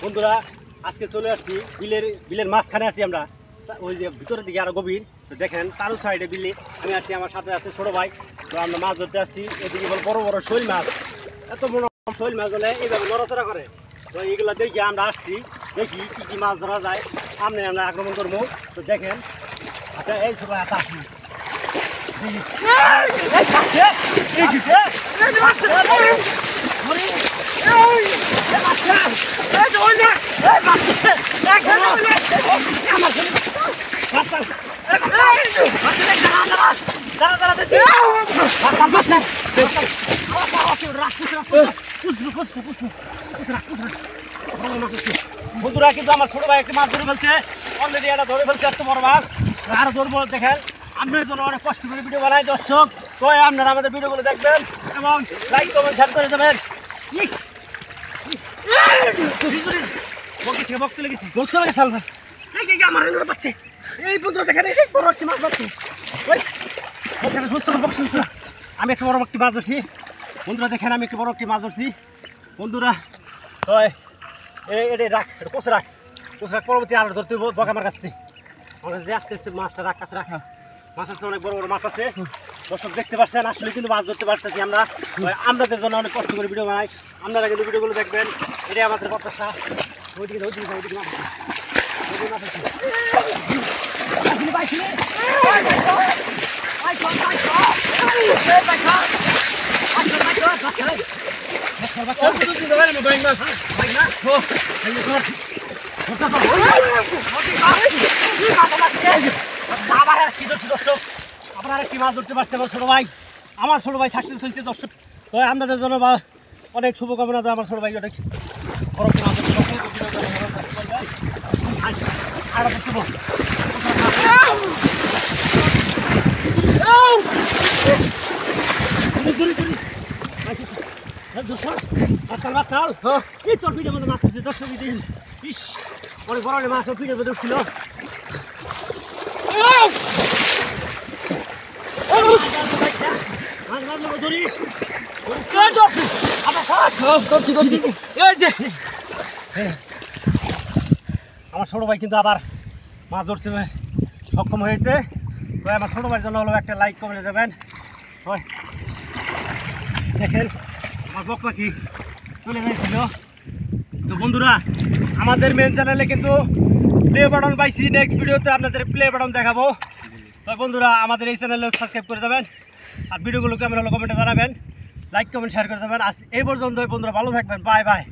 বন্ধুরা আজকে চলে আসছি বিলের মাঝখানে আছি আমরা, ওই যে ভিতরের দিকে আরো গভীর। তো দেখেন চারু সাইডে বিলে আমি আসছি, আমার সাথে আছে ছোট ভাই। তো আমরা মাছ ধরতে আসছি। এদিকে বড় বড় শৈল মাছ, এত বড় শৈল মাছ হলে এইভাবে নড়াচড়া করে। তো এইগুলো দেখি আমরা আসছি, দেখি কি কি মাছ ধরা যায়, সামনে আমরা আক্রমণ করবো। তো দেখেন আচ্ছা এই সবাই আসি বন্ধুরা। কিন্তু আমার ছোট ভাই একটি মাছ ধরে ফেলছে, অলরেডি এটা ধরে ফেলছে এত বড় মাছ। আরো ধরবো, দেখেন আপনার জন্য অনেক কষ্ট করে ভিডিও বানাই দর্শক। তো আপনারা আমাদের ভিডিওগুলো দেখবেন এবং লাইক কমেন্ট শেয়ার করে দেবেন। এই বন্ধুরা দেখেন বড় একটি মাছ পাচ্ছে, আমি একটা বড় একটি মাছ ধরছি। বন্ধুরা দেখেন আমি একটু বড় একটি মাছ ধরছি বন্ধুরা। তো এটা রাখ, কোচ রাখ, পরবর্তী আর ধরতে বক আমার কাছ থেকে। আমার কাছে আস্তে আস্তে মাছটা রাখ, কাছে রাখা। মাছ আছে, অনেক বড় বড় মাছ আছে। দর্শক দেখতে পাচ্ছেন, আসলে কিন্তু মাছ ধরতে পারতেছি আমরা। আপনাদের জন্য অনেক কষ্ট করে ভিডিও বানাই, আপনারা কিন্তু ভিডিওগুলো দেখবেন, এটাই আমাদের প্রত্যাশা। ওইদিকে মাছ দর্শক আপনারা কি মাছ ধরতে পারছে আমার ছোট ভাই? আমার ছোট ভাই সাকসেস হয়েছে দর্শক। তো আপনাদের জন্য অনেক শুভকামনা। তো আমার ছোট ভাই অনেক বড় মাছ ধরতে পারছে। অনেক বড় মাছ পিঠের মধ্যে উঠছিল। আমার ছোট ভাই কিন্তু আবার মাছ ধরতে সক্ষম হয়েছে। তো আমার ছোট ভাইয়ের জন্য হলো একটা লাইক কমেন্ট দেবেন। দেখেন আমার বক পাখি চলে গেছিল। তো বন্ধুরা আমাদের মেন চ্যানেলে কিন্তু প্লে বাটন পাইছি, নেক্সট ভিডিওতে আপনাদের প্লে বাটন দেখাবো। তো বন্ধুরা আমাদের এই চ্যানেলে সাবস্ক্রাইব করে দেবেন, আর ভিডিওগুলো কেমন হলো কমেন্টে জানাবেন, লাইক কমেন্ট শেয়ার করে দেবেন। আজ এই পর্যন্ত বন্ধুরা, ভালো থাকবেন, বাই বাই।